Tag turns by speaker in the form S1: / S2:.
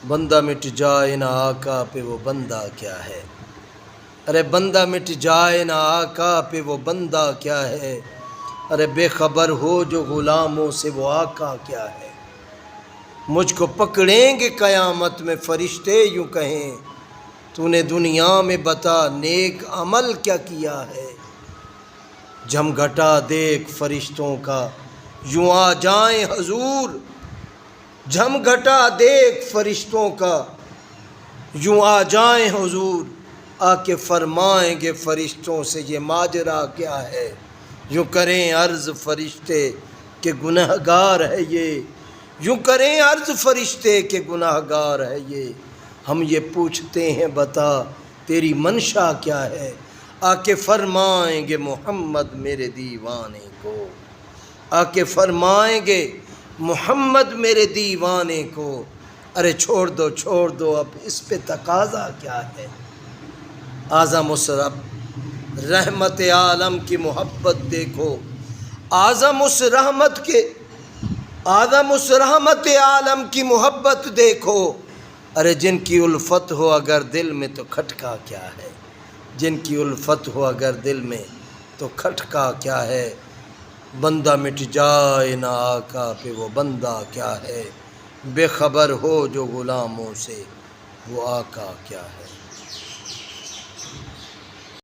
S1: بندہ مٹ جائے نہ آقا پہ وہ بندہ کیا ہے۔ ارے بندہ مٹ جائے نہ آقا پہ وہ بندہ کیا ہے۔ ارے بے خبر ہو جو غلاموں سے وہ آقا کیا ہے۔ مجھ کو پکڑیں گے قیامت میں فرشتے یوں کہیں تو نے دنیا میں بتا نیک عمل کیا کیا ہے۔ جم گھٹا دیکھ فرشتوں کا یوں آ جائیں حضور، جم گھٹا دیکھ فرشتوں کا یوں آ جائیں حضور، آ کے فرمائیں گے فرشتوں سے یہ ماجرا کیا ہے۔ یوں کریں عرض فرشتے کہ گنہگار ہے یہ، یوں کریں عرض فرشتے کہ گنہگار ہے یہ۔ ہم یہ پوچھتے ہیں بتا تیری منشا کیا ہے، آ کے فرمائیں گے محمد میرے دیوانے کو، آ کے فرمائیں گے محمد میرے دیوانے کو۔ ارے چھوڑ دو اب اس پہ تقاضا کیا ہے۔ اعظم اس رب رحمت عالم کی محبت دیکھو، اعظم اس رحمت عالم کی محبت دیکھو۔ ارے جن کی الفت ہو اگر دل میں تو کھٹکا کیا ہے، جن کی الفت ہو اگر دل میں تو کھٹکا کیا ہے۔ بندہ مٹ جائے نہ آقا پہ وہ بندہ کیا ہے، بے خبر ہو جو غلاموں سے وہ آقا کیا ہے۔